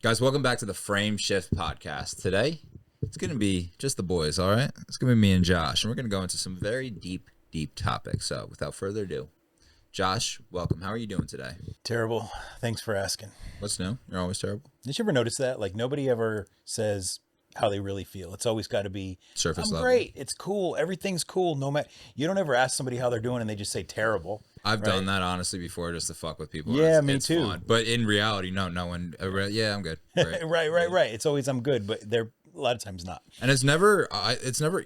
Guys, welcome back to the Frame Shift Podcast. Today, it's going to be just the boys, all right? It's going to be me and Josh, and we're going to go into some very deep topics. So, without further ado, Josh, welcome. How are you doing today? Terrible. Thanks for asking. What's new? You're always terrible. Did you ever notice that? Like, nobody ever says how they really feel. It's always got to be Surface I'm level. great. It's cool. Everything's cool. No matter. You don't ever ask somebody how they're doing and they just say terrible. I've done that, honestly, before just to fuck with people. Yeah, me it's too. Fun. But in reality, no one, yeah, I'm good. Great. Right. It's always I'm good, but they're a lot of times not. And it's never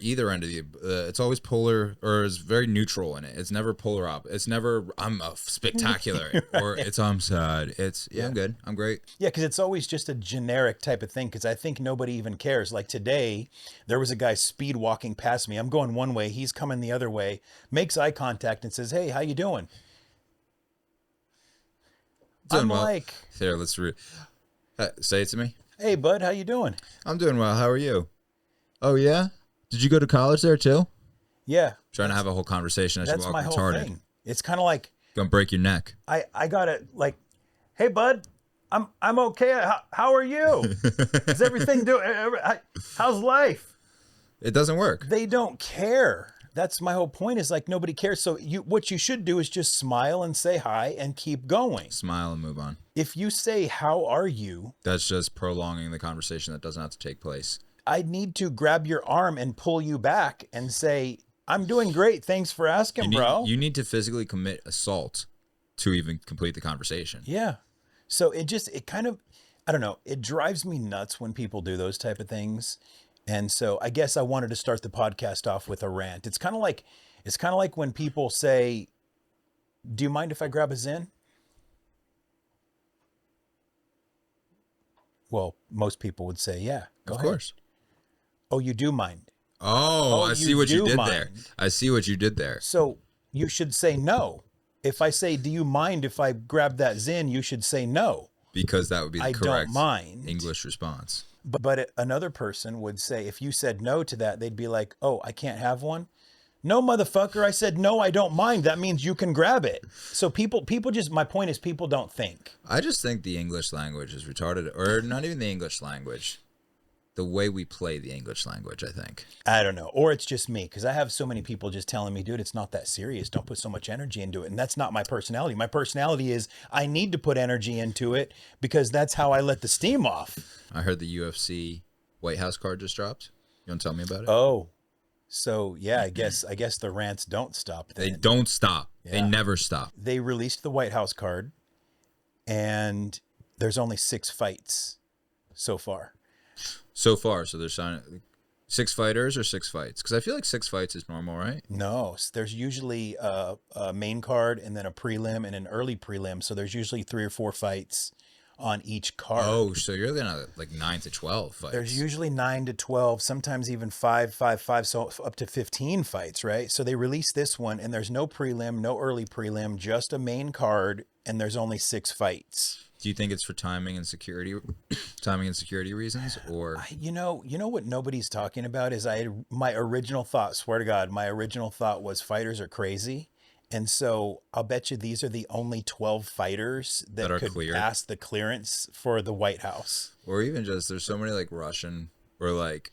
either end of the, it's always polar, or it's very neutral in it. It's never polar op. It's never, I'm spectacular, right. Or it's, I'm sad. It's, I'm good. I'm great. Yeah, because it's always just a generic type of thing, because I think nobody even cares. Like today, there was a guy speed walking past me. I'm going one way. He's coming the other way, makes eye contact and says, "Hey, how you doing?" I'm well. like, here, let's say it to me. "Hey, bud, how you doing?" I'm doing well. How are you? Oh, yeah? Did you go to college there, too? Yeah. Trying to have a whole conversation as you That's walk my whole retarded. thing. It's kind of like, Gonna break your neck. I gotta like, "Hey, bud, I'm okay. How are you? Is everything how's life?" It doesn't work. They don't care. That's my whole point, is like nobody cares. So what you should do is just smile and say hi and keep going. Smile and move on. If you say, "How are you?" That's just prolonging the conversation that doesn't have to take place. I need to grab your arm and pull you back and say, "I'm doing great. Thanks for asking, bro." You need to physically commit assault to even complete the conversation. Yeah. So it kind of, I don't know, it drives me nuts when people do those type of things. And so I guess I wanted to start the podcast off with a rant. It's kind of like when people say, "Do you mind if I grab a Zin?" Well, most people would say, "Yeah, go ahead." Of course. "Oh, you do mind?" Oh, I see what you do did mind. there. I see what you did there. So you should say no. If I say, "Do you mind if I grab that Zin?" you should say no. Because that would be the I correct don't mind. English response. But another person would say, if you said no to that, they'd be like, "Oh, I can't have one?" "No, motherfucker, I said no, I don't mind. That means you can grab it." So people just, my point is, people don't think. I just think the English language is retarded, or not even the English language. The way we play the English language, I think. I don't know. Or it's just me, because I have so many people just telling me, "Dude, it's not that serious. Don't put so much energy into it." And that's not my personality. My personality is I need to put energy into it because that's how I let the steam off. I heard the UFC White House card just dropped. You want to tell me about it? Oh, so yeah, I guess the rants don't stop then. They don't stop. Yeah. They never stop. They released the White House card, and there's only 6 fights so far. So far, so they're signing 6 fighters or 6 fights? Because I feel like 6 fights is normal, right? No, there's usually a main card and then a prelim and an early prelim. So there's usually 3 or 4 fights on each card. Oh, so you're gonna like 9 to 12 fights. There's usually 9 to 12, sometimes even 5, so up to 15 fights, right? So they released this one, and there's no prelim, no early prelim, just a main card, and there's only 6 fights. Do you think it's for timing and security reasons, or You know what nobody's talking about is my original thought, swear to God, my original thought was fighters are crazy. And so I'll bet you these are the only 12 fighters that could cleared? pass the clearance for the White House. or even just there's so many like Russian or like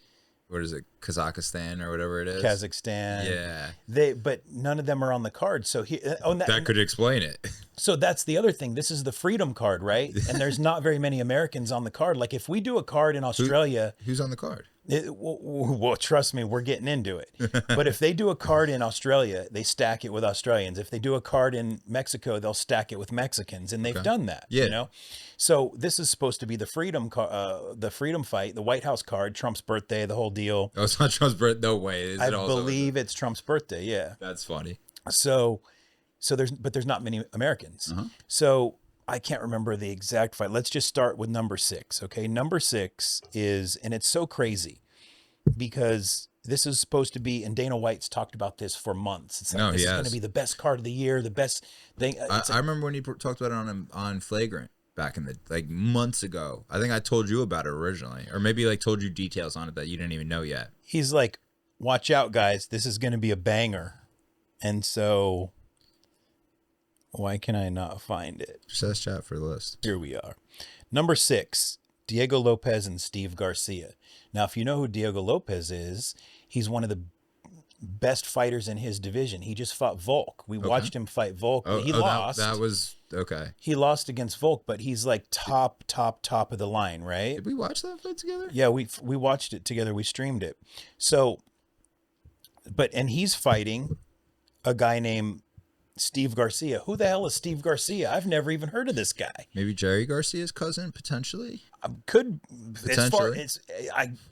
what is it, Kazakhstan or whatever it is? Kazakhstan. Yeah. But none of them are on the card. So That could explain it. So that's the other thing. This is the freedom card, right? And there's not very many Americans on the card. Like if we do a card in Australia, Who's on the card? well, trust me, we're getting into it. But if they do a card in Australia, they stack it with Australians. If they do a card in Mexico, they'll stack it with Mexicans, and they've done that. Yeah. You know, so this is supposed to be the freedom fight, the White House card, Trump's birthday, the whole deal. Oh, it's not Trump's birthday. No way. I believe it's Trump's birthday. Yeah. That's funny. So there's not many Americans. So I can't remember the exact fight. Let's just start with number 6. Okay. Number 6 is, and it's so crazy because this is supposed to be, and Dana White's talked about this for months. It's like, this is going to be the best card of the year, the best thing. I remember when he talked about it on Flagrant back in the, like months ago. I think I told you about it originally, or maybe like told you details on it that you didn't even know yet. He's like, "Watch out, guys. This is going to be a banger." And so why can I not find it? Just ask chat for the list. Here we are. Number 6, Diego Lopez and Steve Garcia. Now, if you know who Diego Lopez is, he's one of the best fighters in his division. He just fought Volk. We watched him fight Volk. He lost. That was okay. He lost against Volk, but he's like top of the line, right? Did we watch that fight together? Yeah, we watched it together. We streamed it. So, and he's fighting a guy named Steve Garcia. Who the hell is Steve Garcia? I've never even heard of this guy. Maybe Jerry Garcia's cousin, potentially. Could Potentially.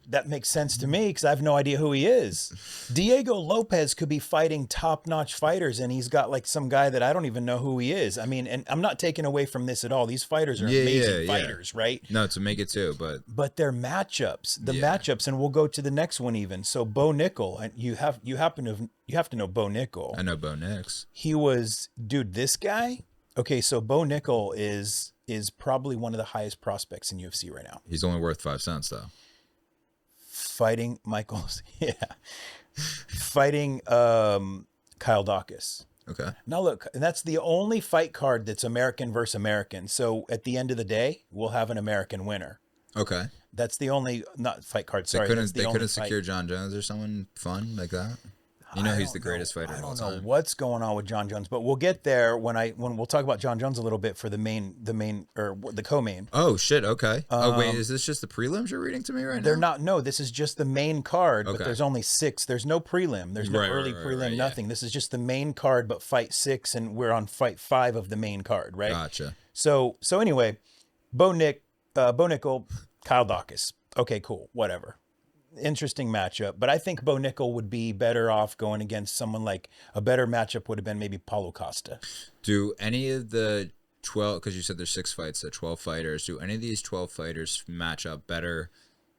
That makes sense to me because I have no idea who he is. Diego Lopez could be fighting top-notch fighters, and he's got like some guy that I don't even know who he is. I mean, and I'm not taking away from this at all. These fighters are amazing fighters, right? No, to make it too, but their matchups, matchups, and we'll go to the next one even. So Bo Nickel, and you have to know Bo Nickel. I know Bo Nix. He was, dude, this guy. Okay, so Bo Nickel is probably one of the highest prospects in UFC right now. He's only worth 5 cents though. Fighting Michaels, fighting Kyle Dawkins. Okay. Now look, and that's the only fight card that's American versus American. So at the end of the day, we'll have an American winner. Okay. That's the only not fight card. Sorry, they couldn't secure John Jones or someone fun like that. You know he's the greatest fighter of all time. I don't know what's going on with John Jones, but we'll get there when we'll talk about John Jones a little bit for the main or the co-main. Oh shit! Okay. Wait, is this just the prelims you're reading to me right now? They're not. No, this is just the main card. Okay. But there's only 6. There's no prelim. There's no early prelim. Nothing. Yeah. This is just the main card, but fight 6, and we're on fight 5 of the main card. Right. Gotcha. So anyway, Bo Nickel, Kyle Dawkins. Okay, cool. Whatever. Interesting matchup, but I think Bo Nickel would be better off going against someone like a better matchup would have been maybe Paulo Costa. Do any of the 12, because you said there's 6 fights, so 12 fighters, do any of these 12 fighters match up better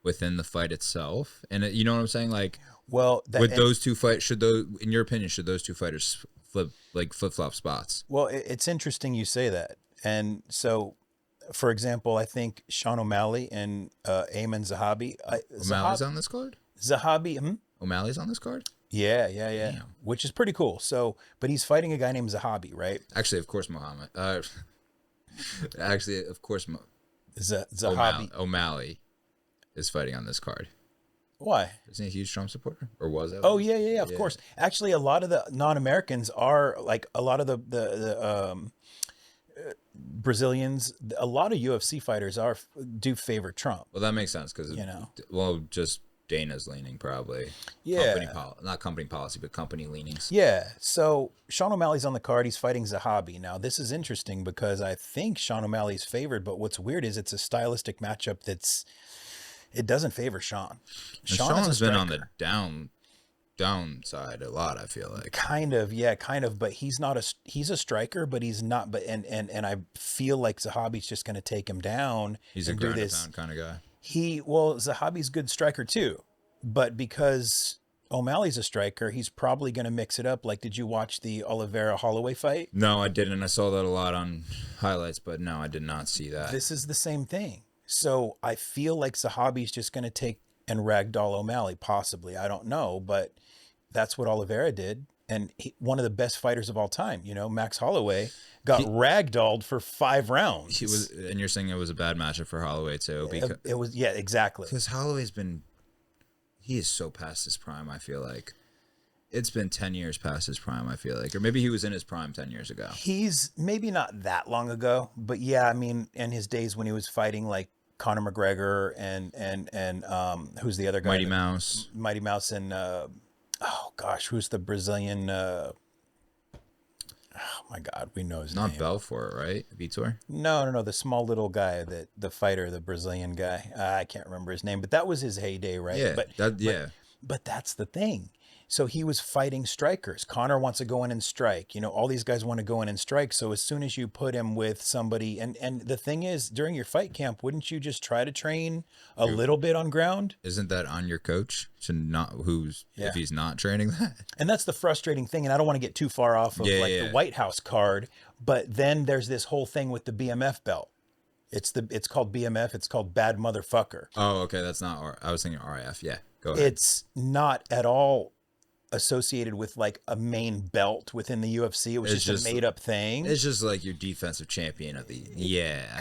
within the fight itself? And you know what I'm saying? Like, well, those two fights, in your opinion, should those two fighters flip-flop spots? Well, it's interesting you say that. And so, for example, I think Sean O'Malley and Ayman Zahabi. O'Malley's on this card? Zahabi. O'Malley's on this card? Yeah. Damn. Which is pretty cool. So, but he's fighting a guy named Zahabi, right? Actually, of course, Muhammad. Zahabi. O'Malley is fighting on this card. Why? Isn't he a huge Trump supporter? Or was it? Oh, yeah, of course. Actually, a lot of the non-Americans are, like, a lot of the Brazilians, a lot of UFC fighters do favor Trump. Well, that makes sense because, just Dana's leaning probably. Yeah. Not company policy, but company leanings. Yeah. So Sean O'Malley's on the card. He's fighting Zahabi. Now, this is interesting because I think Sean O'Malley's favored, but what's weird is it's a stylistic matchup it doesn't favor Sean. Sean's been on the downside a lot, I feel like. Kind of, but he's a striker, but he's not, and I feel like Zahabi's just going to take him down. He's a ground and pound kind of guy. Zahabi's a good striker too, but because O'Malley's a striker, he's probably going to mix it up. Like, did you watch the Oliveira Holloway fight? No, I didn't. I saw that a lot on highlights, but no, I did not see that. This is the same thing. So I feel like Zahabi's just going to take and ragdoll O'Malley, possibly. I don't know, but that's what Oliveira did. And one of the best fighters of all time, Max Holloway got ragdolled for 5 rounds. And you're saying it was a bad matchup for Holloway too? Because it was, yeah, exactly. Because Holloway's he is so past his prime, I feel like. It's been 10 years past his prime, I feel like. Or maybe he was in his prime 10 years ago. He's maybe not that long ago, but yeah, I mean, in his days when he was fighting like Conor McGregor and who's the other guy? Mighty Mouse and who's the Brazilian? Oh my God, we know his name. Not Belfort, right? Vitor? No, the small little guy, the fighter, the Brazilian guy. I can't remember his name, but that was his heyday, right? Yeah, but that's the thing. So he was fighting strikers. Conor wants to go in and strike. All these guys want to go in and strike. So as soon as you put him with somebody, and the thing is, during your fight camp, wouldn't you just try to train a little bit on ground? Isn't that on your coach if he's not training that? And that's the frustrating thing. And I don't want to get too far off of the White House card, but then there's this whole thing with the BMF belt. It's called BMF. It's called Bad Motherfucker. Oh, okay. That's not I was thinking RIF. Yeah, go ahead. It's not at all associated with like a main belt within the UFC. It was just a made up thing. It's just like your defensive champion of the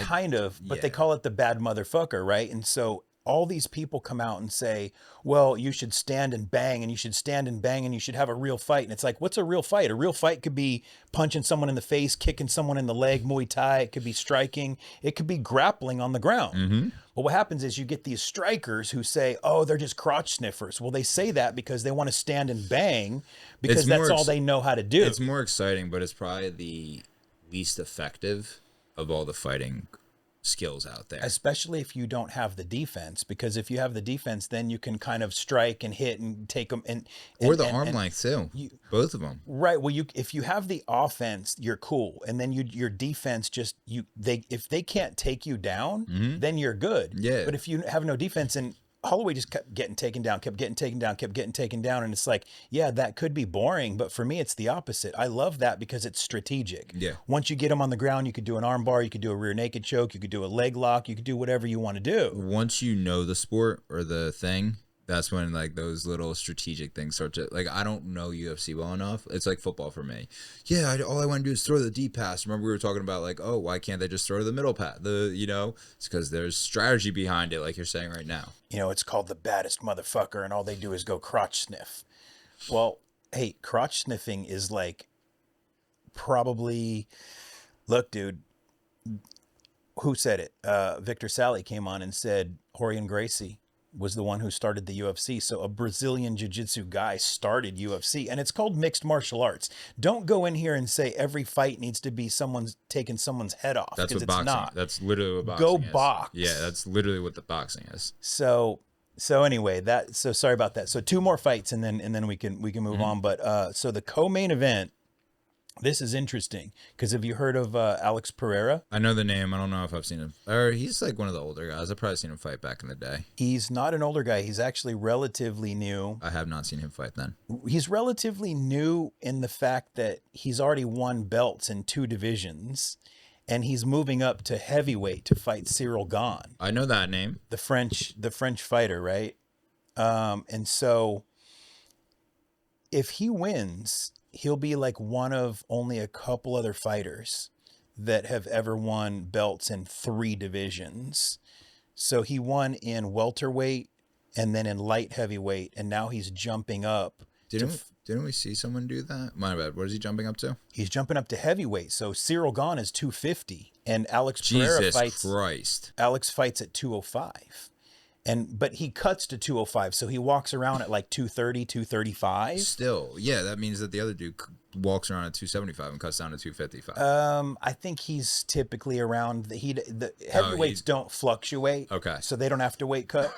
kind of, but they call it the bad motherfucker, right? And so all these people come out and say, well, you should stand and bang, and you should stand and bang, and you should have a real fight. And it's like, what's a real fight? A real fight could be punching someone in the face, kicking someone in the leg, Muay Thai. It could be striking. It could be grappling on the ground. Mm-hmm. But what happens is you get these strikers who say, oh, they're just crotch sniffers. Well, they say that because they want to stand and bang because that's all they know how to do. It's more exciting, but it's probably the least effective of all the fighting skills out there, especially if you don't have the defense, because if you have the defense, then you can kind of strike and hit and take them or the arm length too, both of them, right? Well, if you have the offense, you're cool, and then your defense if they can't take you down, then you're good. Yeah, but if you have no defense, and Holloway just kept getting taken down, and it's like, yeah, that could be boring, but for me, it's the opposite. I love that because it's strategic. Yeah. Once you get him on the ground, you could do an arm bar, you could do a rear naked choke, you could do a leg lock, you could do whatever you want to do. Once you know the sport or the thing, that's when like those little strategic things start to, like, I don't know UFC well enough. It's like football for me. Yeah, all I want to do is throw the deep pass. Remember we were talking about like, oh, why can't they just throw the middle pass? It's because there's strategy behind it, like you're saying right now. It's called the baddest motherfucker, and all they do is go crotch sniff. Well, hey, crotch sniffing is like probably, look, dude, who said it? Victor Sally came on and said Rorion Gracie was the one who started the UFC. So a Brazilian jiu-jitsu guy started UFC, and it's called mixed martial arts. Don't go in here and say every fight needs to be someone's taking someone's head off. That's what boxing. Not. That's literally what boxing is. Go box. Yeah, that's literally what the boxing is. So anyway, so sorry about that. So 2 more fights, and then we can move on. But so the co-main event. This is interesting because have you heard of Alex Pereira? I know the name. I don't know if I've seen him. Or he's like one of the older guys. I've probably seen him fight back in the day. He's not an older guy. He's actually relatively new. I have not seen him fight then. He's relatively new in the fact that he's already won belts in 2 divisions, and he's moving up to heavyweight to fight Cyril Gane. I know that name. The French fighter, right? And so if he wins, he'll be like one of only a couple other fighters that have ever won belts in 3 divisions. So he won in welterweight and then in light heavyweight, and now he's jumping up. Didn't we see someone do that? My bad. What is he jumping up to? He's jumping up to heavyweight. So Cyril Gane is 250, and Alex Pereira fights at 205. But he cuts to 205, so he walks around at like 230, 235. Still, yeah, that means that the other dude walks around at 275 and cuts down to 255. I think he's typically around the heavyweights don't fluctuate. Okay. So they don't have to weight cut.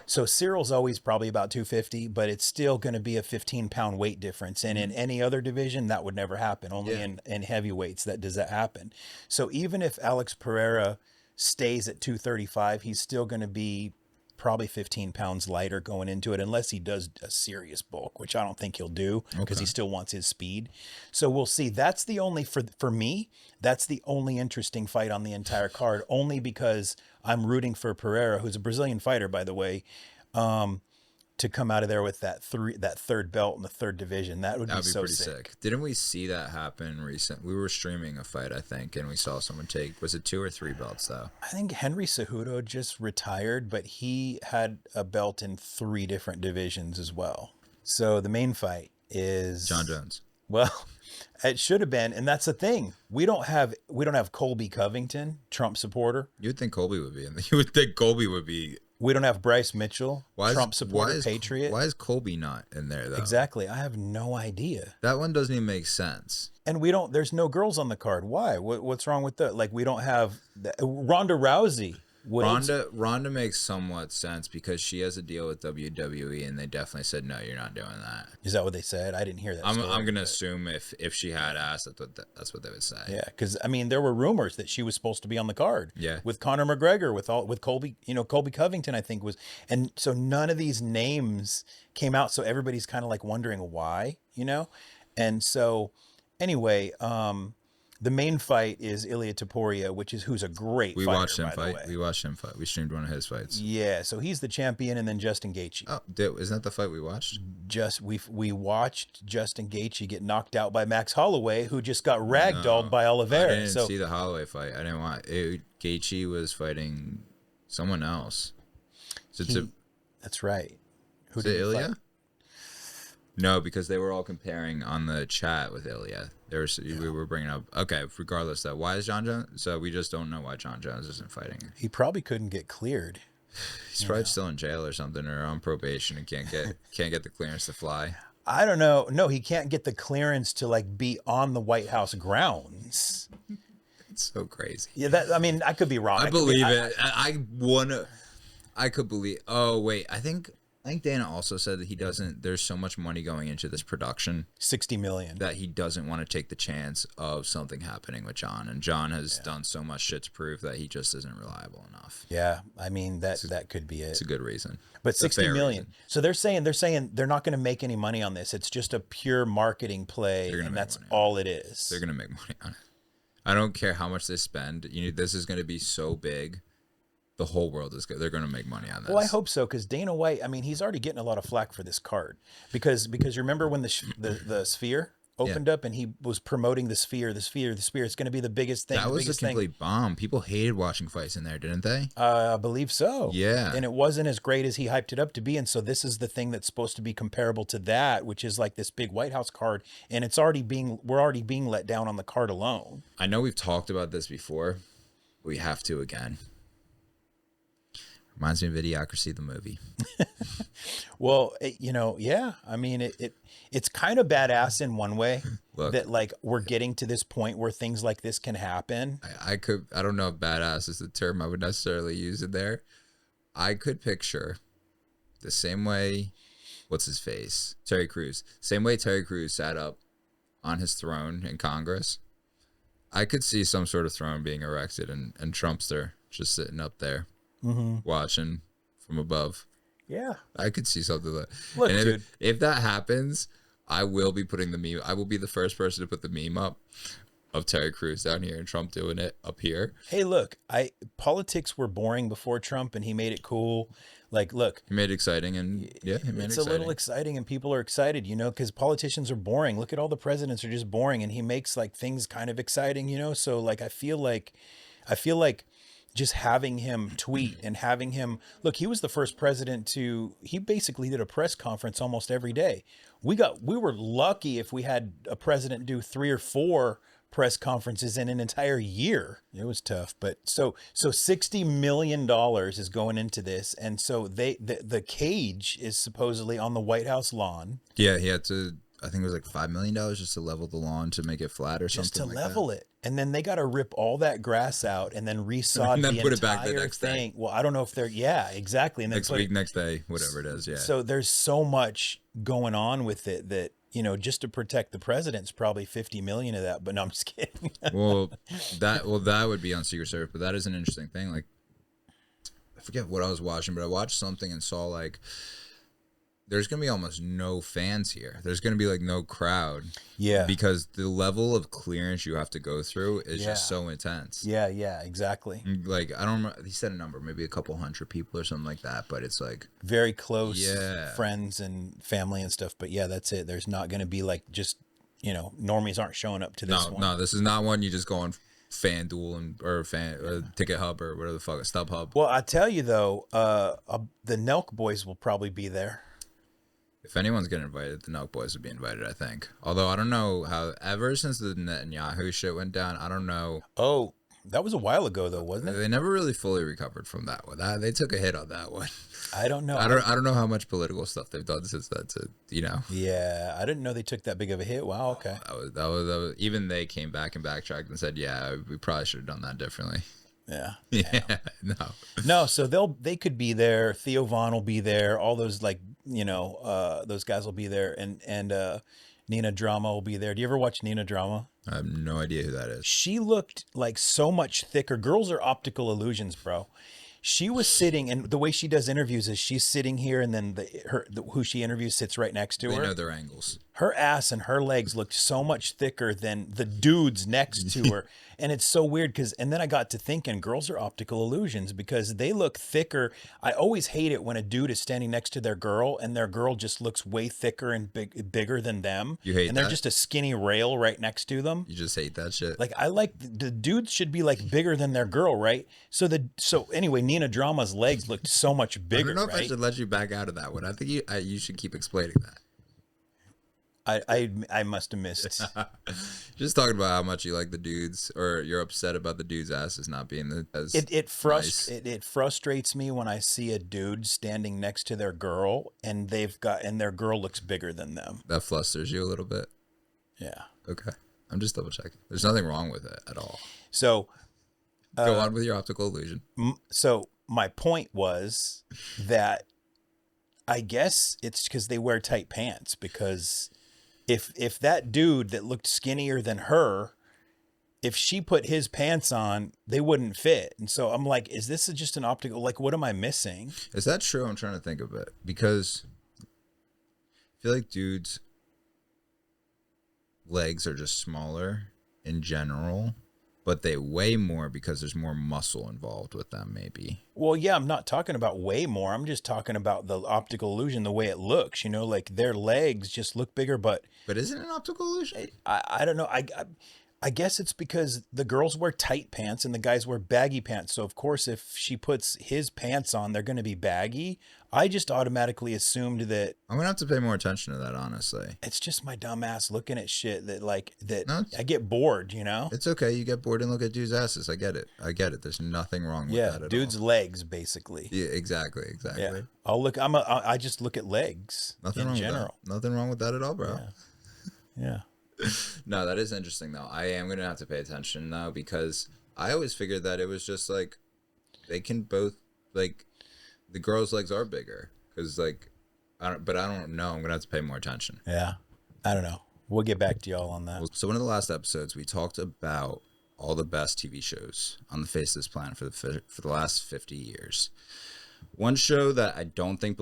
So Cyril's always probably about 250, but it's still going to be a 15-pound weight difference. And in any other division, that would never happen. Only in heavyweights does that happen. So even if Alex Pereira stays at 235, he's still going to be probably 15 pounds lighter going into it, unless he does a serious bulk, which I don't think he'll do because he still wants his speed. So we'll see. That's the only, for me, that's the only interesting fight on the entire card, only because I'm rooting for Pereira, who's a Brazilian fighter, by the way, to come out of there with that third belt in the 3rd division. That'd be so pretty sick. Didn't we see that happen recent? We were streaming a fight, I think, and we saw someone take, was it 2 or 3 belts though? I think Henry Cejudo just retired, but he had a belt in 3 different divisions as well. So the main fight is John Jones. Well, it should have been, and that's the thing. We don't have Colby Covington, Trump supporter. You'd think Colby would be in there. You would think Colby would be. We don't have Bryce Mitchell, Trump supporter, Patriot. Why is Colby not in there, though? Exactly. I have no idea. That one doesn't even make sense. And there's no girls on the card. Why? What's wrong with that? Like, we don't have Ronda Rousey. Ronda makes somewhat sense because she has a deal with WWE, and they definitely said, no, you're not doing that. Is that what they said? I didn't hear that. I'm going to assume if she had asked, that's what they would say. Yeah, because, I mean, there were rumors that she was supposed to be on the card. Yeah. With Conor McGregor, with Colby, Colby Covington, I think was. And so none of these names came out, so everybody's kind of like wondering why, And so, anyway, The main fight is Ilia Topuria, who's a great fighter, watched him by the fight. way. We watched him fight. We streamed one of his fights. Yeah, so he's the champion, and then Justin Gaethje. Oh, isn't that the fight we watched? We watched Justin Gaethje get knocked out by Max Holloway, who just got ragdolled by Oliveira. I didn't see the Holloway fight. I didn't want it. Gaethje was fighting someone else. That's right. Who did Ilya? No, because they were all comparing on the chat with Ilya. We were bringing up. Okay, regardless of that, why is John Jones? So we just don't know why John Jones isn't fighting. He probably couldn't get cleared. He's probably still in jail or something, or on probation and can't get the clearance to fly. I don't know. No, he can't get the clearance to like be on the White House grounds. It's so crazy. Yeah, I could be wrong. I believe it. I could believe. Oh wait, I think Dana also said that he doesn't. There's so much money going into this production, $60 million, that he doesn't want to take the chance of something happening with John. And John has done so much shit to prove that he just isn't reliable enough. Yeah, I mean that could be it. It's a good reason. But $60 million. Reason. So they're saying they're not going to make any money on this. It's just a pure marketing play, and that's all it is. They're going to make money on it. I don't care how much they spend. This is going to be so big. The whole world is good. They're going to make money on this. Well, I hope so, because Dana White, he's already getting a lot of flack for this card, because remember when the Sphere opened up and he was promoting the Sphere. It's going to be the biggest thing. That was a complete bomb. People hated watching fights in there, didn't they? I believe so. Yeah. And it wasn't as great as he hyped it up to be. And so this is the thing that's supposed to be comparable to that, which is like this big White House card. And we're already being let down on the card alone. I know we've talked about this before. We have to again. Reminds me of Idiocracy, the movie. Well, yeah. It's kind of badass in one way. Look, that like we're getting to this point where things like this can happen. I don't know if badass is the term I would necessarily use in there. I could picture the same way, what's his face? Terry Crews. Same way Terry Crews sat up on his throne in Congress. I could see some sort of throne being erected and Trumpster just sitting up there. Mm-hmm. Watching from above. Yeah, I could see something like. Look, and dude, if that happens, I will be putting the meme. I will be the first person to put the meme up of Terry Crews down here and Trump doing it up here. Hey, look, politics were boring before Trump, and he made it cool. Like, look, he made it exciting, and it's a little exciting, and people are excited, because politicians are boring. Look at all the presidents are just boring, and he makes like things kind of exciting, So like, I feel like. Just having him tweet and having him look, he was the first president he basically did a press conference almost every day. We were lucky if we had a president do 3 or 4 press conferences in an entire year. It was tough, but so $60 million is going into this. And so the cage is supposedly on the White House lawn. Yeah. He had to, I think it was like $5 million just to level the lawn to make it flat or something. Just to like level that. It. And then they got to rip all that grass out and then resod and then the put entire it back the next thing. day. Well, I don't know if exactly. And then next week, next day, whatever it is. Yeah. So there's so much going on with it that, just to protect the president's probably 50 million of that, but no, I'm just kidding. that would be on Secret Service, but that is an interesting thing. Like, I forget what I was watching, but I watched something and saw like, there's going to be almost no fans here. There's going to be like no crowd. Yeah. Because the level of clearance you have to go through is just so intense. Yeah, exactly. Like, I don't remember, he said a number, maybe a couple hundred people or something like that, but it's like very close friends and family and stuff. But yeah, that's it. There's not going to be like just, normies aren't showing up to this one. No, this is not one you just go on FanDuel or Ticket Hub or whatever the fuck, StubHub. Well, I tell you though, the Nelk boys will probably be there. If anyone's getting invited, the Nelk boys would be invited, I think. Although I don't know how, ever since the Netanyahu shit went down, I don't know. Oh, that was a while ago though, wasn't it? They never really fully recovered from that one. They took a hit on that one. I don't know. I don't know how much political stuff they've done since that. Yeah, I didn't know they took that big of a hit. Wow. Okay. That was even they came back and backtracked and said, yeah, we probably should have done that differently. Yeah. No. So they could be there. Theo Von will be there. All those those guys will be there, and Nina Drama will be there. Do you ever watch Nina Drama? I have no idea who that is. She looked like so much thicker. Girls are optical illusions, bro. She was sitting, and the way she does interviews is she's sitting here, and then who she interviews sits right next to her. They know their angles. her ass and her legs looked so much thicker than the dudes next to her. And it's so weird and then I got to thinking, girls are optical illusions because they look thicker. I always hate it when a dude is standing next to their girl and their girl just looks way thicker and bigger than them. You hate and they're that? just a skinny rail right next to them. You just hate that shit. Like I like the dudes should be like bigger than their girl, right? So anyway, Nina Drama's legs looked so much bigger. I don't know if right? I should let you back out of that one. I think you should keep explaining that. I must have missed. Just talking about how much you like the dudes, or you're upset about the dude's asses not being as It nice. frustrates me when I see a dude standing next to their girl and their girl looks bigger than them. That flusters you a little bit. Yeah. Okay. I'm just double checking. There's nothing wrong with it at all. So Go on with your optical illusion. so my point was that I guess it's because they wear tight pants, because if that dude that looked skinnier than her, if she put his pants on, they wouldn't fit. And so I'm like, is this just an optical, like, what am I missing? Is that true? I'm trying to think of it, because I feel like dudes' legs are just smaller in general, but they weigh more because there's more muscle involved with them, maybe. Well, yeah, I'm not talking about way more. I'm just talking about the optical illusion, the way it looks, like their legs just look bigger, but isn't it an optical illusion? I don't know. I guess it's because the girls wear tight pants and the guys wear baggy pants. So of course, if she puts his pants on, they're going to be baggy. I just automatically assumed that. I'm going to have to pay more attention to that, honestly. It's just my dumb ass looking at shit that No, I get bored, It's okay. You get bored and look at dudes' asses. I get it. There's nothing wrong with that at dudes' all. legs, basically. Yeah, exactly. Yeah. I just look at legs Nothing in wrong general. with that. Nothing wrong with that at all, bro. Yeah. No, that is interesting, though. I am going to have to pay attention now, because I always figured that it was just like they can both, like, the girls' legs are bigger, because, like, I don't know. I'm going to have to pay more attention. Yeah. I don't know. We'll get back to y'all on that. So one of the last episodes, we talked about all the best TV shows on the face of this planet for the last 50 years. One show that I don't think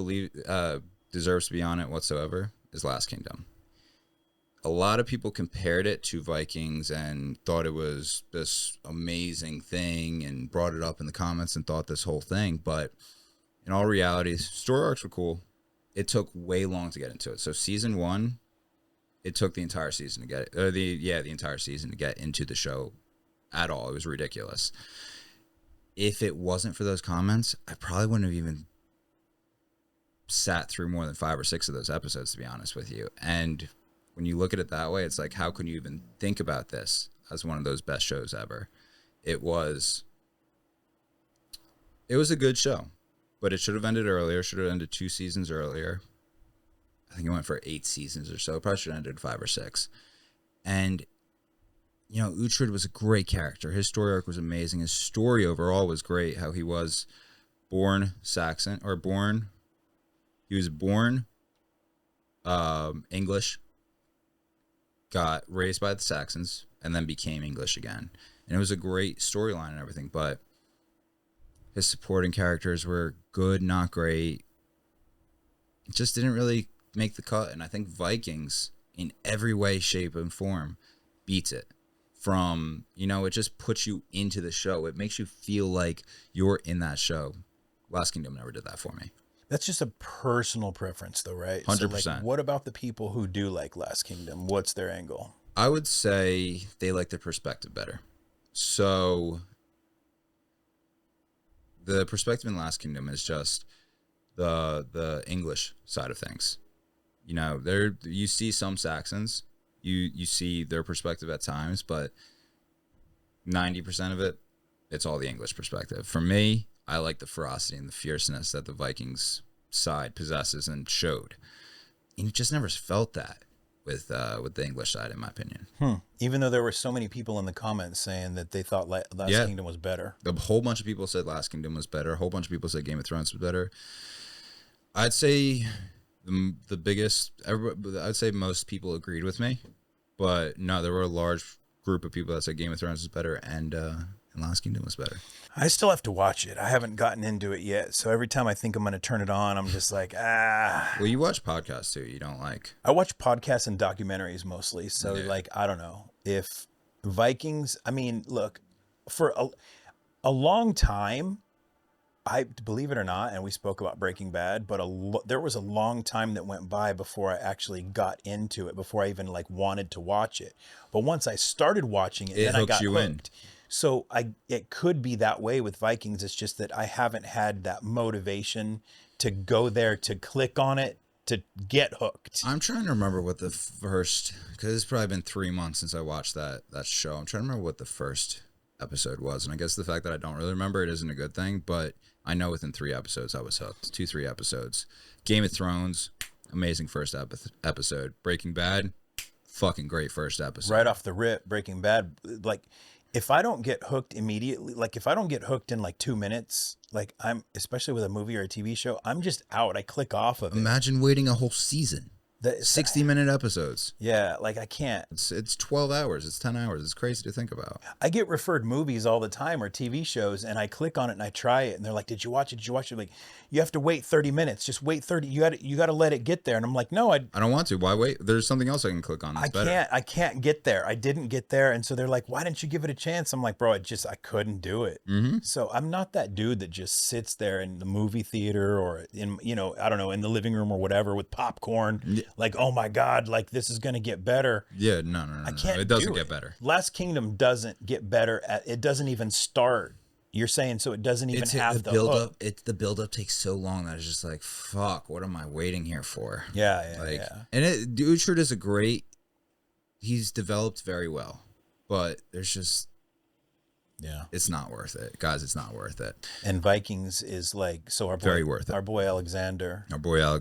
deserves to be on it whatsoever is Last Kingdom. A lot of people compared it to Vikings and thought it was this amazing thing and brought it up in the comments and thought this whole thing. But in all reality, story arcs were cool. It took way long to get into it. So season 1, it took the entire season to get it. The entire season to get into the show at all. It was ridiculous. If it wasn't for those comments, I probably wouldn't have even sat through more than 5 or 6 of those episodes, to be honest with you. And when you look at it that way, it's like, how can you even think about this as one of those best shows ever? It was a good show, but it should have ended earlier. Should have ended 2 seasons earlier. I think it went for 8 seasons or so. Probably should have ended 5 or 6. And, Uhtred was a great character. His story arc was amazing. His story overall was great. How he was born Saxon, he was born English, got raised by the Saxons, and then became English again. And it was a great storyline and everything, but his supporting characters were good, not great. It just didn't really make the cut. And I think Vikings, in every way, shape, and form, beats it. From, it just puts you into the show. It makes you feel like you're in that show. Last Kingdom never did that for me. That's just a personal preference, though, right? 100%. So, what about the people who do like Last Kingdom? What's their angle? I would say they like the perspective better. So the perspective in Last Kingdom is just the English side of things. You see some Saxons, you see their perspective at times, but 90% of it, it's all the English perspective. For me, I like the ferocity and the fierceness that the Vikings side possesses and showed. And you just never felt that with the English side, in my opinion. Even though there were so many people in the comments saying that they thought Last Kingdom was better. A whole bunch of people said Last Kingdom was better. A whole bunch of people said Game of Thrones was better. I'd say I'd say most people agreed with me. But no, there were a large group of people that said Game of Thrones was better, and and Last Kingdom was better. I still have to watch it. I haven't gotten into it yet. So every time I think I'm going to turn it on, I'm just like, ah. Well, you watch podcasts too. You don't like. I watch podcasts and documentaries mostly. So Yeah. like, I don't know if Vikings, I mean, look, for a long time, I believe it or not, and we spoke about Breaking Bad, but there was a long time that went by before I actually got into it, before I even like wanted to watch it. But once I started watching it, then I got hooked. So it could be that way with Vikings. It's just that I haven't had that motivation to go there, to click on it, to get hooked. I'm trying to remember what the first, because it's probably been 3 months since I watched that show. I'm trying to remember what the first episode was, and I guess the fact that I don't really remember it isn't a good thing, but I know within 3 episodes I was hooked. 2-3 episodes. Game of Thrones, amazing first episode. Breaking Bad, fucking great first episode. Right off the rip, Breaking Bad, like, if I don't get hooked immediately, like if I don't get hooked in like 2 minutes, like I'm, especially with a movie or a TV show, I'm just out. I click off of it. Imagine waiting a whole season. 60-minute episodes. Yeah, like I can't. It's 12 hours. It's 10 hours. It's crazy to think about. I get referred movies all the time or TV shows, and I click on it and I try it, and they're like, "Did you watch it? Did you watch it?" Like, you have to wait 30 minutes. Just wait 30. You got to let it get there. And I'm like, no, I don't want to. Why wait? There's something else I can click on. I can't get there. I didn't get there, and so they're like, "Why didn't you give it a chance?" I'm like, "Bro, I couldn't do it." Mm-hmm. So I'm not that dude that just sits there in the movie theater or in, I don't know, in the living room or whatever with popcorn. Yeah. Like, oh my God, like this is gonna get better. Yeah, no. I can't. It doesn't get better. Last Kingdom doesn't get better. It doesn't even start. You're saying so it doesn't even have the build hook. up. The build up takes so long that it's just like, fuck, what am I waiting here for? Yeah. And Uhtred is he's developed very well, but there's just, it's not worth it, guys. It's not worth it. And Vikings is like, so very worth it. Our boy Alexander.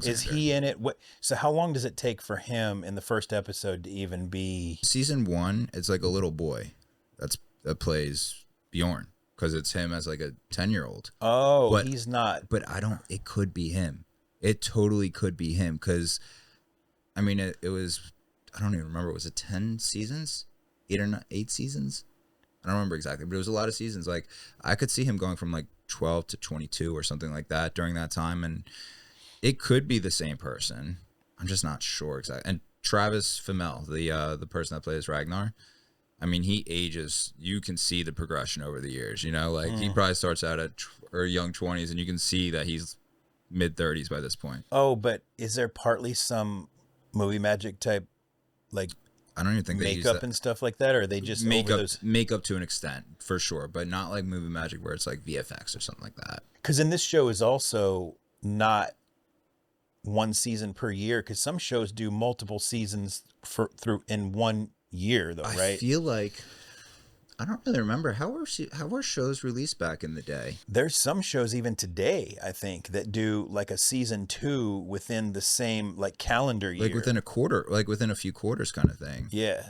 Is he in it? So how long does it take for him in the first episode to even be? Season 1, it's like a little boy that plays Bjorn. Because it's him as like a 10-year-old. Oh, but he's not. But it could be him. It totally could be him. Because, I mean, it was, I don't even remember. Was it 10 seasons? 8 seasons? I don't remember exactly. But it was a lot of seasons. Like, I could see him going from like 12 to 22 or something like that during that time. And it could be the same person. I'm just not sure exactly. And Travis Fimmel, the person that plays Ragnar, I mean, he ages. You can see the progression over the years. He probably starts out at young 20s, and you can see that he's mid 30s by this point. Oh, but is there partly some movie magic type, like I don't even think they use makeup and stuff like that, or are they just makeup to an extent for sure, but not like movie magic where it's like VFX or something like that. Because in this show is also not one season per year. Because some shows do multiple seasons through in 1 year, though, right? I feel like I don't really remember how were shows released back in the day. There's some shows even today, I think, that do like a season 2 within the same like calendar year, like within a quarter, like within a few quarters, kind of thing. Yeah.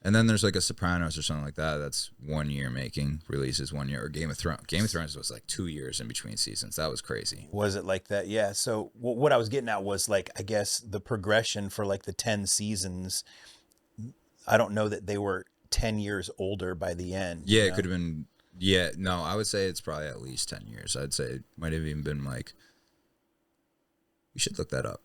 And then there's like a Sopranos or something like that. That's 1 year releases 1 year. Or Game of Thrones. Game of Thrones was like 2 years in between seasons. That was crazy. Was it like that? Yeah. So what I was getting at was like, I guess the progression for like the 10 seasons. I don't know that they were 10 years older by the end. Yeah, it could have been. Yeah, no, I would say it's probably at least 10 years. I'd say it might have even been like, we should look that up.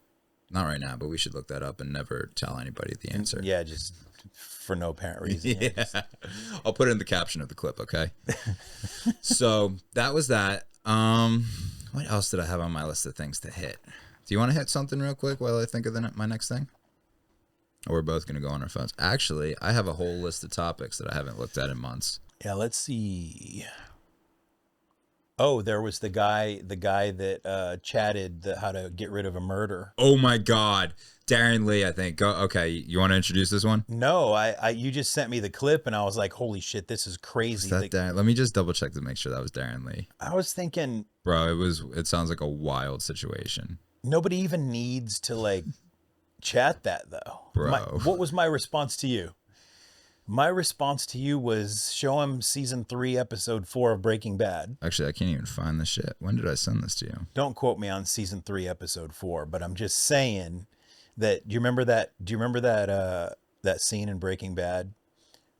Not right now, but we should look that up and never tell anybody the answer. Yeah, just for no apparent reason. Yeah. I'll put it in the caption of the clip, okay? So that was that. What else did I have on my list of things to hit? Do you want to hit something real quick while I think of my next thing? Or we're both going to go on our phones. Actually, I have a whole list of topics that I haven't looked at in months. Yeah, let's see. Oh, there was the guy that chatted how to get rid of a murder. Oh my God. Darren Lee, I think. Okay, you want to introduce this one? No, you just sent me the clip and I was like, holy shit, this is crazy. Let me just double check to make sure that was Darren Lee. I was thinking, bro, it sounds like a wild situation. Nobody even needs to like chat that though. Bro. What was my response to you? My response to you was show him season 3, episode 4 of Breaking Bad. Actually, I can't even find this shit. When did I send this to you? Don't quote me on season 3, episode 4, but I'm just saying that. Do you remember that scene in Breaking Bad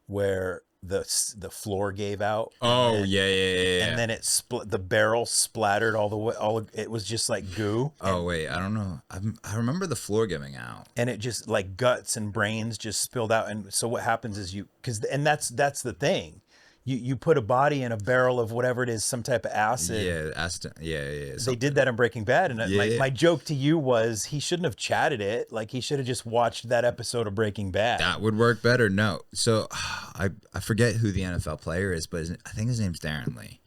where the floor gave out. Oh, then, yeah. And then the barrel splattered all the way. It was just like goo. Oh, wait, I don't know. I remember the floor giving out. And it just like guts and brains just spilled out. And so what happens is that's the thing. You put a body in a barrel of whatever it is, some type of acid. Yeah, acid. Yeah. They did that in Breaking Bad, and Yeah. my joke to you was he shouldn't have chatted it. Like he should have just watched that episode of Breaking Bad. That would work better. No, so I forget who the NFL player is, but I think his name's Darren Lee.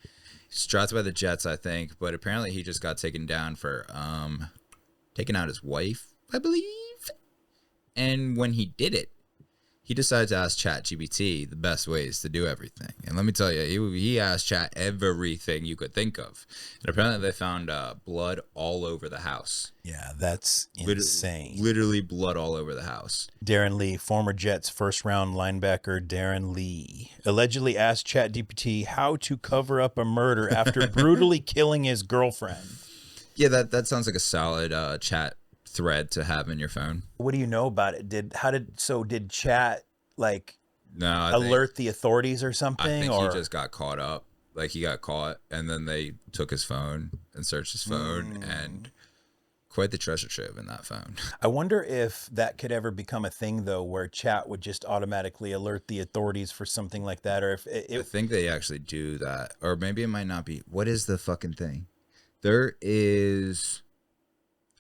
He's drafted by the Jets, I think, but apparently he just got taken down for taking out his wife, I believe. And when he did it, he decided to ask ChatGPT the best ways to do everything. And let me tell you, he asked Chat everything you could think of. And apparently they found blood all over the house. Yeah, that's insane. Literally blood all over the house. Darren Lee, former Jets first-round linebacker Darren Lee, allegedly asked ChatGPT how to cover up a murder after brutally killing his girlfriend. Yeah, that sounds like a solid chat thread to have in your phone. What do you know about it? Did Chat alert the authorities or something? I think he just got caught up. Like he got caught, and then they took his phone and searched his phone, and quite the treasure trove in that phone. I wonder if that could ever become a thing, though, where Chat would just automatically alert the authorities for something like that, or if I think they actually do that, or maybe it might not be. What is the fucking thing? There is.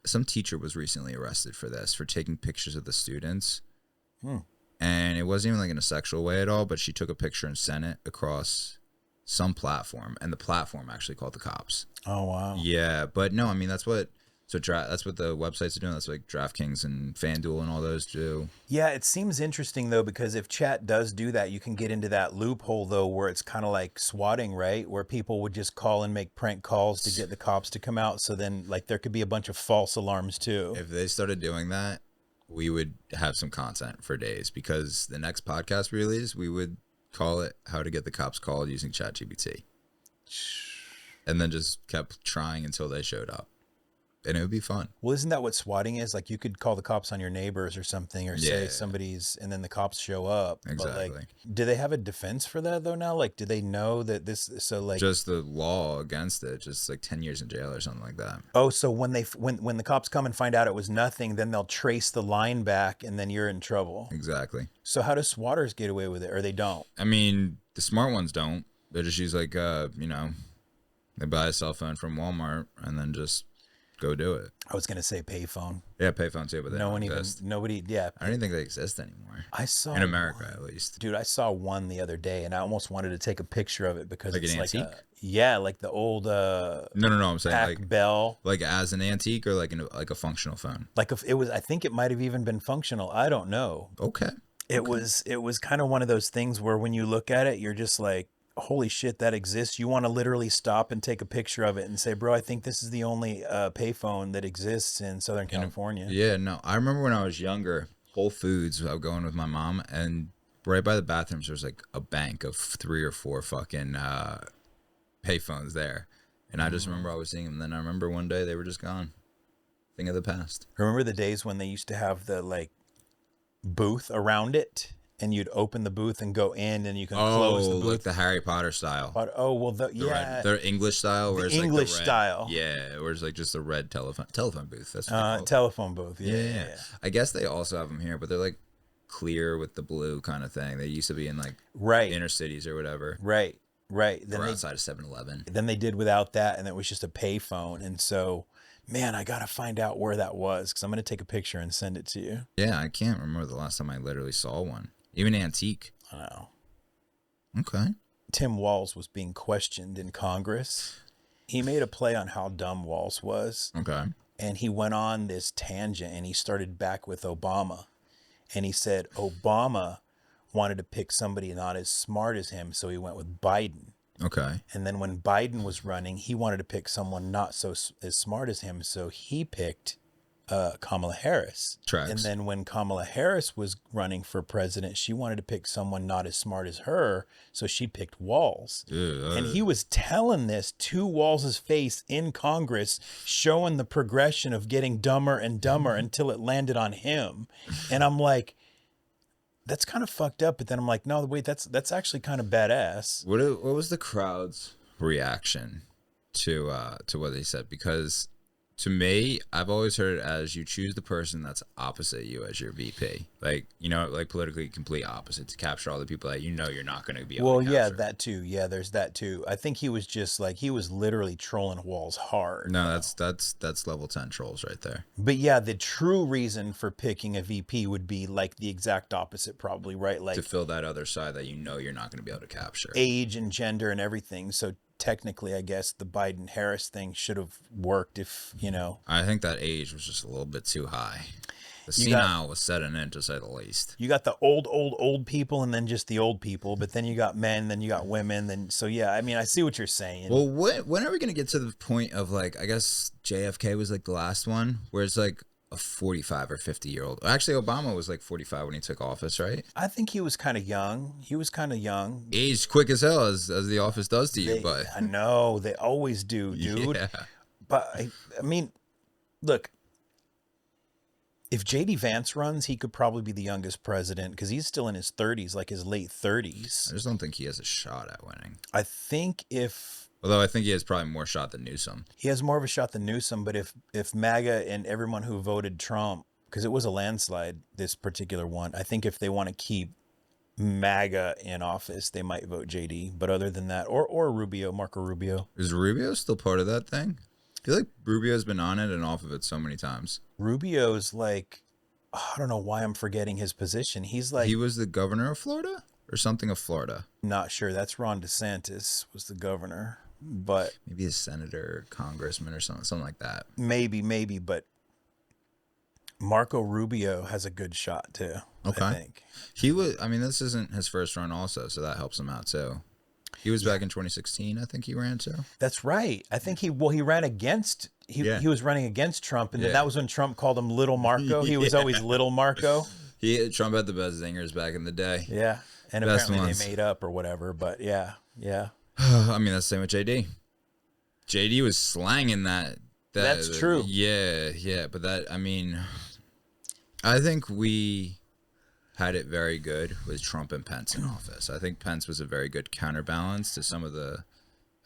Some teacher was recently arrested for this, for taking pictures of the students. And it wasn't even like in a sexual way at all, but she took a picture and sent it across some platform, and the platform actually called the cops. Oh, wow. Yeah, but no, I mean, that's what the websites are doing. That's like DraftKings and FanDuel and all those do. Yeah, it seems interesting, though, because if Chat does do that, you can get into that loophole, though, where it's kind of like swatting, right? Where people would just call and make prank calls to get the cops to come out. So then, like, there could be a bunch of false alarms, too. If they started doing that, we would have some content for days, because the next podcast we release, we would call it How to Get the Cops Called Using ChatGPT. And then just kept trying until they showed up. And it would be fun. Well, isn't that what swatting is? Like, you could call the cops on your neighbors or something, or say somebody's, and then the cops show up. Exactly. But, like, do they have a defense for that, though, now? Like, do they know that just the law against it, just like 10 years in jail or something like that. Oh, so when the cops come and find out it was nothing, then they'll trace the line back, and then you're in trouble. Exactly. So how do swatters get away with it, or they don't? I mean, the smart ones don't. They just use, like, they buy a cell phone from Walmart and then just go do it. I was gonna say payphone. Yeah, payphone too, but they don't exist. Nobody. Yeah, I don't even think they exist anymore. I saw in America at least. Dude, I saw one the other day, and I almost wanted to take a picture of it because like it's an like antique? like the old No, I'm saying Pac like Bell, like as an antique or like a functional phone. Like if it was, I think it might have even been functional. I don't know. Okay. It was kind of one of those things where when you look at it, you're just like, holy shit, that exists. You want to literally stop and take a picture of it and say, bro, I think this is the only payphone that exists in Southern California. Yeah, no. I remember when I was younger, Whole Foods, I was going with my mom, and right by the bathrooms, there was like a bank of 3 or 4 fucking payphones there. And I just remember I was seeing them. And then I remember one day they were just gone. Thing of the past. Remember the days when they used to have the like booth around it? And you'd open the booth and go in, and you can close the booth. Like the Harry Potter style. Oh, well, the English style. Where the it's English like the red, style. Yeah, where it's like just a red telephone booth. That's what telephone booth. Yeah. I guess they also have them here, but they're like clear with the blue kind of thing. They used to be in like inner cities or whatever. Right. Then outside of 7-Eleven. Then they did without that, and it was just a payphone. And so, man, I gotta find out where that was, because I'm gonna take a picture and send it to you. Yeah, I can't remember the last time I literally saw one. Even antique. I know. Okay. Tim Walz was being questioned in Congress. He made a play on how dumb Walz was. Okay. And he went on this tangent, and he started back with Obama. And he said Obama wanted to pick somebody not as smart as him, so he went with Biden. Okay. And then when Biden was running, he wanted to pick someone not so as smart as him, so he picked Kamala Harris. Tracks. And then when Kamala Harris was running for president, she wanted to pick someone not as smart as her, so she picked Walz. And he was telling this to Walz's face in Congress, showing the progression of getting dumber and dumber until it landed on him. And I'm like, that's kind of fucked up. But then I'm like, no, wait, that's actually kind of badass. What was the crowd's reaction to what they said? Because to me, I've always heard it as you choose the person that's opposite you as your VP. Like, like politically complete opposite to capture all the people that you're not going to be able Well, to yeah, capture. that too. Yeah, there's that too. I think he was just like he was literally trolling Walls hard. No, that's level 10 trolls right there. But yeah, the true reason for picking a VP would be like the exact opposite, probably, right? To Like fill that other side that you're not going to be able to capture. age and gender and everything. So technically, I guess the Biden Harris thing should have worked if, I think that age was just a little bit too high. The You got- senile was setting in, to say the least. you got the old people and then just the old people, but then you got men, then you got women. Then, so yeah, I mean, I see what you're saying. Well, when are we going to get to the point of like, I guess JFK was like the last one where it's like a 45 or 50-year-old. Actually, Obama was like 45 when he took office, right? I think he was kind of young. He was kind of young. Aged quick as hell as the office does to you, but I know they always do, dude. yeah. But I mean, look, if JD Vance runs, he could probably be the youngest president because he's still in his 30s, like his late 30s. I just don't think he has a shot at winning. I think Although I think he has probably more shot than Newsom. he has more of a shot than Newsom, but if MAGA and everyone who voted Trump, because it was a landslide, this particular one, I think if they want to keep MAGA in office, they might vote JD. But other than that, or Rubio, Marco Rubio. Is Rubio still part of that thing? I feel like Rubio's been on it and off of it so many times. Rubio's like, I don't know why I'm forgetting his position. He's like, He was the governor of Florida or something of Florida. not sure. That's Ron DeSantis was the governor, but Maybe a senator, congressman, or something like that. maybe. But Marco Rubio has a good shot too. Okay. I think. He was. I mean, this isn't his first run, also, so that helps him out too. He was back in 2016. I think he ran too. That's right. I think he ran against he was running against Trump, and then that was when Trump called him Little Marco. He was always Little Marco. Trump had the best zingers back in the day. Yeah, and Best apparently ones. they made up or whatever. But yeah. I mean, that's the same with JD. JD was slanging that. That's true. Yeah. But I mean, I think we had it very good with Trump and Pence in office. I think Pence was a very good counterbalance to some of the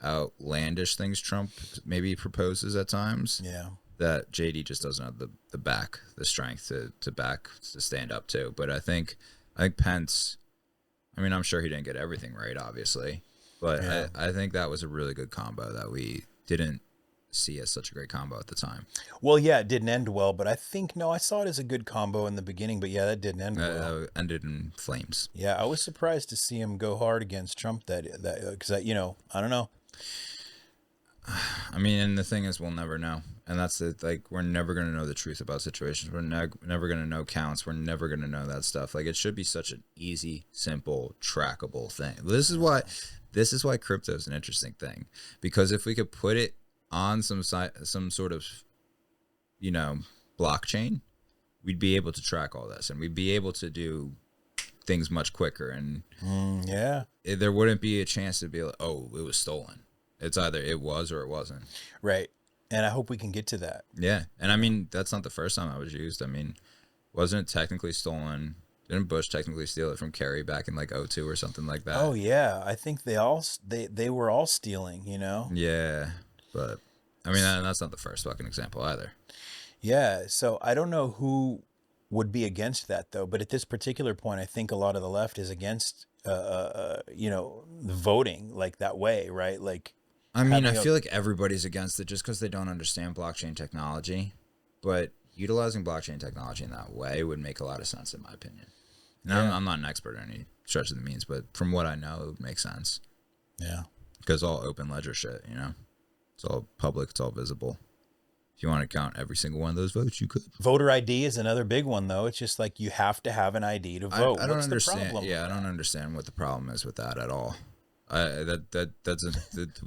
outlandish things Trump maybe proposes at times. Yeah. That JD just doesn't have the strength to stand up to. But I think Pence, I mean, I'm sure he didn't get everything right, obviously, but yeah. I think that was a really good combo that we didn't see as such a great combo at the time. Well, yeah, it didn't end well, but I saw it as a good combo in the beginning, but yeah, that didn't end well. That ended in flames. Yeah, I was surprised to see him go hard against Trump because I don't know. I mean, and the thing is, we'll never know. And that's it. Like, we're never going to know the truth about situations. We're never going to know counts. We're never going to know that stuff. Like, it should be such an easy, simple, trackable thing. This is why crypto is an interesting thing, because if we could put it on some sort of, blockchain, we'd be able to track all this, and we'd be able to do things much quicker. And there wouldn't be a chance to be like, oh, it was stolen. It's either it was or it wasn't. Right. And I hope we can get to that. Yeah. And I mean, that's not the first time I was used. I mean, wasn't it technically stolen? Didn't Bush technically steal it from Kerry back in like 2002 or something like that? Oh yeah. I think they were all stealing, Yeah. But I mean, that's not the first fucking example either. Yeah. So I don't know who would be against that though. But at this particular point, I think a lot of the left is against, the voting like that way, right? Like, I mean, I feel like everybody's against it just because they don't understand blockchain technology. But utilizing blockchain technology in that way would make a lot of sense, in my opinion. And I'm not an expert in any stretch of the means, but from what I know, it would make sense. Yeah. Because all open ledger shit, it's all public, it's all visible. If you want to count every single one of those votes, you could. Voter ID is another big one, though. It's just like you have to have an ID to vote. I don't understand. I don't understand what the problem is with that at all.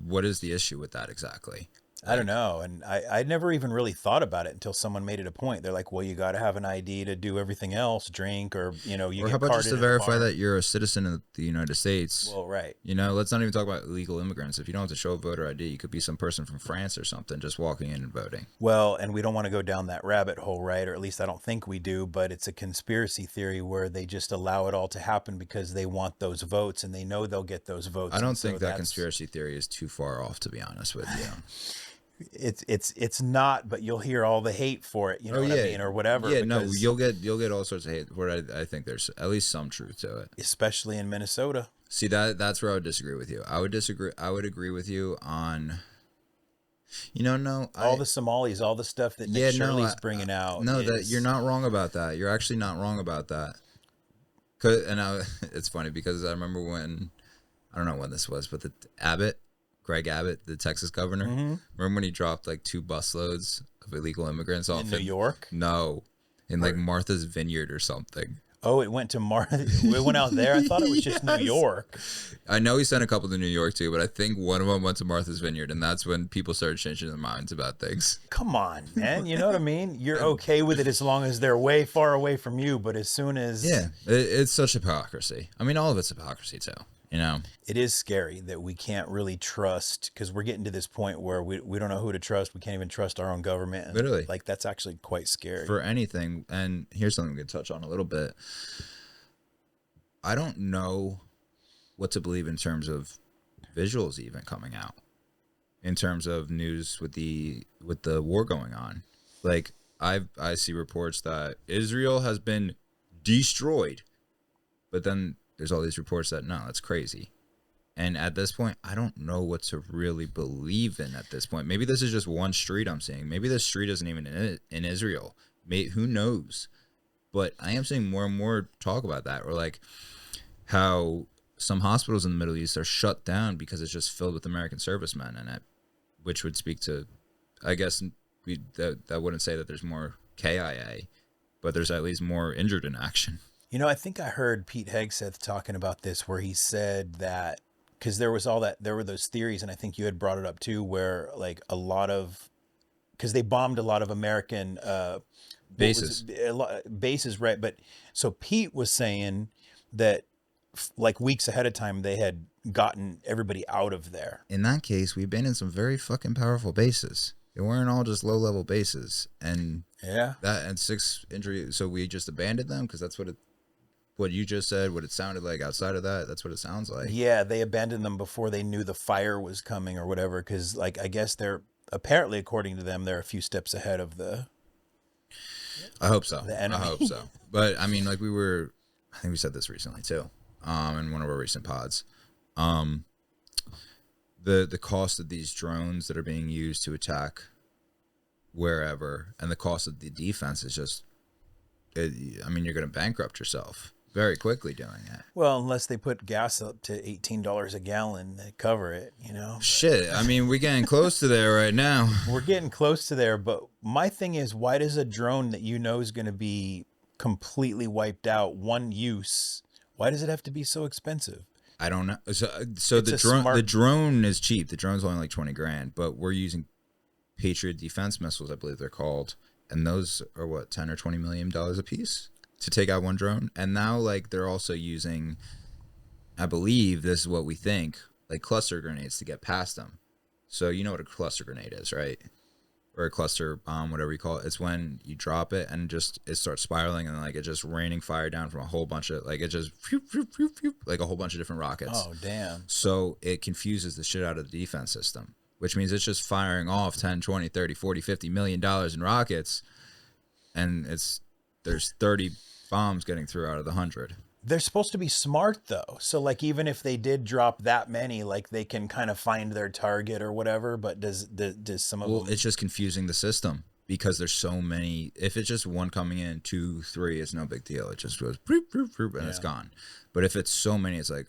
What is the issue with that exactly? I don't know. And I never even really thought about it until someone made it a point. They're like, well, you got to have an ID to do everything else, drink, or, you Or how get about just carded to at a verify bar. that you're a citizen of the United States? Well, right. Let's not even talk about illegal immigrants. If you don't have to show a voter ID, you could be some person from France or something just walking in and voting. Well, and we don't want to go down that rabbit hole, right? Or at least I don't think we do, but it's a conspiracy theory where they just allow it all to happen because they want those votes and they know they'll get those votes. I don't think that conspiracy theory is too far off, to be honest with you. It's not, but you'll hear all the hate for it, what I mean, or whatever. Yeah, no, you'll get all sorts of hate. Where I think there's at least some truth to it, especially in Minnesota. See, that's where I would disagree with you. I would agree with you on, all the Somalis, all the stuff that Nick Shirley's bringing out. No, that you're not wrong about that. You're actually not wrong about that. It's funny because I remember when, I don't know when this was, but Greg Abbott, the Texas governor, remember when he dropped like 2 busloads of illegal immigrants off in New York? No, in like Martha's Vineyard or something. Oh, it went to it went out there? I thought it was just New York. I know he sent a couple to New York too, but I think one of them went to Martha's Vineyard, and that's when people started changing their minds about things. Come on, man. You know what I mean? You're okay with it as long as they're way far away from you, but as soon as... Yeah, it's such hypocrisy. I mean, all of it's hypocrisy too. It is scary that we can't really trust, because we're getting to this point where we don't know who to trust. We can't even trust our own government. And literally. Like, that's actually quite scary. For anything. And here's something we can touch on a little bit. I don't know what to believe in terms of visuals even coming out. In terms of news with the war going on. Like, I see reports that Israel has been destroyed. But then there's all these reports that, no, that's crazy. And at this point, I don't know what to really believe in at this point. Maybe this is just one street I'm seeing. Maybe this street isn't even in Israel. Who knows? But I am seeing more and more talk about that. Or like how some hospitals in the Middle East are shut down because it's just filled with American servicemen. And which would speak to, I guess, that wouldn't say that there's more KIA, but there's at least more injured in action. I think I heard Pete Hegseth talking about this, where he said that, because there were those theories, and I think you had brought it up too, where like because they bombed a lot of American bases, right? But so Pete was saying that like weeks ahead of time, they had gotten everybody out of there. In that case, we abandoned some very fucking powerful bases. They weren't all just low-level bases, and that and 6 injury. So we just abandoned them because that's what you just said, what it sounded like outside of that, that's what it sounds like. Yeah, they abandoned them before they knew the fire was coming or whatever, because like I guess they're apparently, according to them, they're a few steps ahead of the... I hope so. The enemy. I hope so. But I mean, like I think we said this recently too, in one of our recent pods. The cost of these drones that are being used to attack wherever, and the cost of the defense is just, you're going to bankrupt yourself very quickly doing it. Well, unless they put gas up to $18 a gallon to cover it, Shit, I mean, we're getting close to there right now. We're getting close to there, but my thing is, why does a drone that is going to be completely wiped out, one use, why does it have to be so expensive? I don't know. So the drone is cheap. The drone's only like $20,000, but we're using Patriot defense missiles, I believe they're called, and those are what, $10 or $20 million a piece to take out one drone. And now like they're also using, I believe this is what we think, like cluster grenades to get past them. So you know what a cluster grenade is, right? Or a cluster bomb, whatever you call it. It's when you drop it and it starts spiraling, and like it's just raining fire down from a whole bunch of, like it just like a whole bunch of different rockets. Oh damn. So it confuses the shit out of the defense system, which means it's just firing off 10, 20, 30, 40, 50 million dollars in rockets, and there's 30 bombs getting through out of the 100. They're supposed to be smart though. So like even if they did drop that many, like they can kind of find their target or whatever, but does some of them... Well, it's just confusing the system because there's so many. If it's just one coming in, 2, 3, it's no big deal. It just goes and it's gone. But if it's so many, it's like,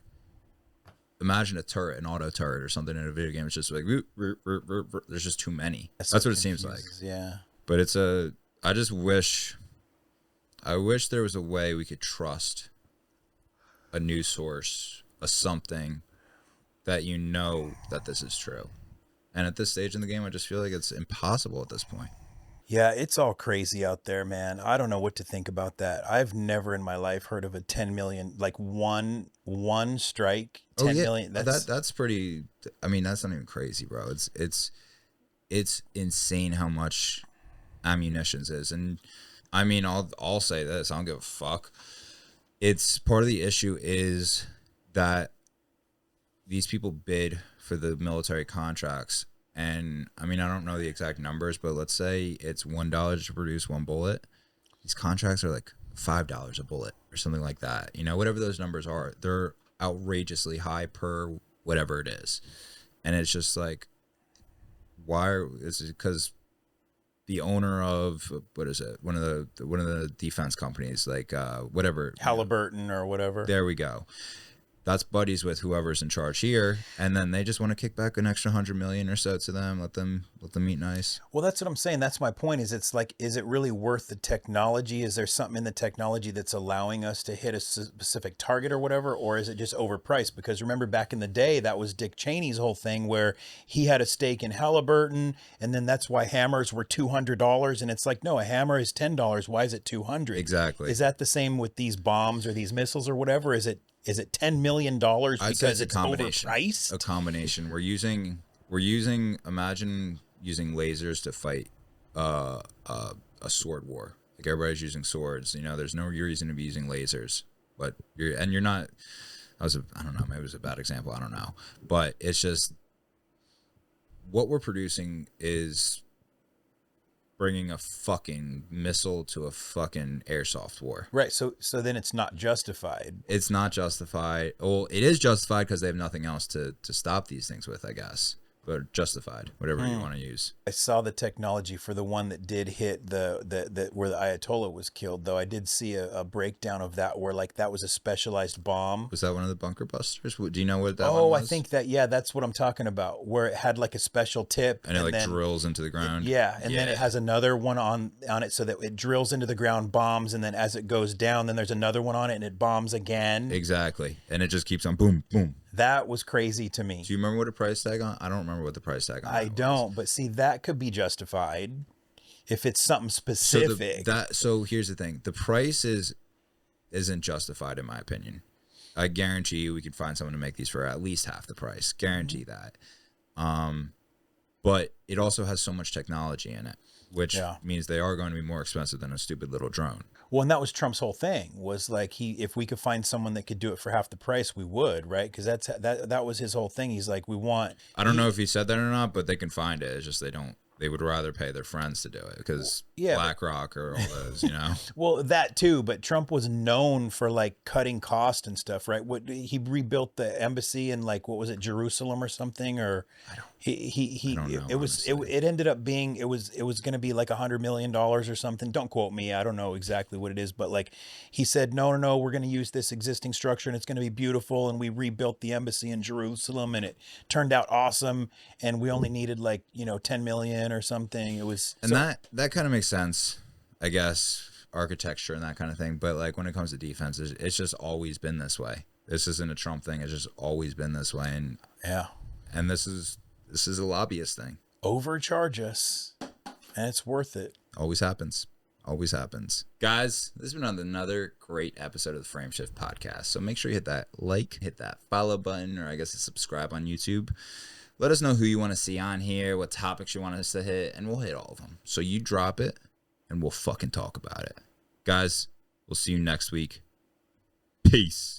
imagine a turret, an auto turret or something in a video game. It's just like, there's just too many. That's what it seems like. Yeah. But I wish there was a way we could trust a news source, something that that this is true. And at this stage in the game, I just feel like it's impossible at this point. Yeah, it's all crazy out there, man. I don't know what to think about that. I've never in my life heard of a 10 million, like one strike, Oh 10 yeah, million. that's pretty. I mean, that's not even crazy, bro. It's insane how much ammunitions is, and I mean, I'll say this. I don't give a fuck. It's part of the issue is that these people bid for the military contracts. And I mean, I don't know the exact numbers, but let's say it's $1 to produce one bullet. These contracts are like $5 a bullet or something like that. You know, whatever those numbers are, they're outrageously high per whatever it is. And it's just like, is it because the owner of what is it? One of the defense companies, like whatever, Halliburton or whatever. There we go. That's buddies with whoever's in charge here, and then they just want to kick back an extra 100 million or so to them, let them eat nice. Well, that's what I'm saying. That's my point. It's like, is it really worth the technology? Is there something in the technology that's allowing us to hit a specific target or whatever, or is it just overpriced? Because remember back in the day, that was Dick Cheney's whole thing, where he had a stake in Halliburton, and then that's why hammers were $200, and it's like, no, a hammer is $10. Why is it $200? Exactly. Is that the same with these bombs or these missiles or whatever? Is it $10 million because it's overpriced? A combination. We're using. Imagine using lasers to fight a sword war. Like everybody's using swords. You know, there's no reason to be using lasers. But you're not. I don't know. Maybe it was a bad example. I don't know. But it's just what we're producing is bringing a fucking missile to a fucking airsoft war. Right. So then it's not justified. It's not justified. Well, it is justified because they have nothing else to stop these things with, I guess. But justified, whatever you want to use. I saw the technology for the one that did hit the where the Ayatollah was killed, though. I did see a breakdown of that where like that was a specialized bomb. Was that one of the bunker busters? Do you know what that one was? I think that's what I'm talking about, where it had like a special tip. And it drills into the ground. Then it has another one on it so that it drills into the ground, bombs, and then as it goes down, then there's another one on it and it bombs again. Exactly. And it just keeps on boom, boom. That was crazy to me. Do you remember what the price tag on? I don't remember what the price tag on. I don't, but see, that could be justified if it's something specific. So here's the thing: the price isn't justified in my opinion. I guarantee you, we could find someone to make these for at least half the price. Guarantee that. But it also has so much technology in it, which means they are going to be more expensive than a stupid little drone. Well, and that was Trump's whole thing, was like if we could find someone that could do it for half the price, we would, right? Because that was his whole thing. He's like, I don't know if he said that or not, but they can find it. It's just they would rather pay their friends to do it because BlackRock or all those, you know. Well, that too, but Trump was known for like cutting cost and stuff, right? He rebuilt the embassy in like, what was it, Jerusalem or something, or I don't know, it ended up being it was going to be like $100 million or something. Don't quote me, I don't know exactly what it is, but like he said, no, we're going to use this existing structure and it's going to be beautiful, and we rebuilt the embassy in Jerusalem and it turned out awesome, and we only needed like 10 million or something. It was, and that kind of makes sense, I guess, architecture and that kind of thing. But like when it comes to defense, it's just always been this way. This isn't a Trump thing. It's just always been this way. And this is a lobbyist thing. Overcharge us, and it's worth it. Always happens. Always happens. Guys, this has been another great episode of the Frame Shift Podcast. So make sure you hit that like, hit that follow button, or I guess subscribe on YouTube. Let us know who you want to see on here, what topics you want us to hit, and we'll hit all of them. So you drop it, and we'll fucking talk about it. Guys, we'll see you next week. Peace.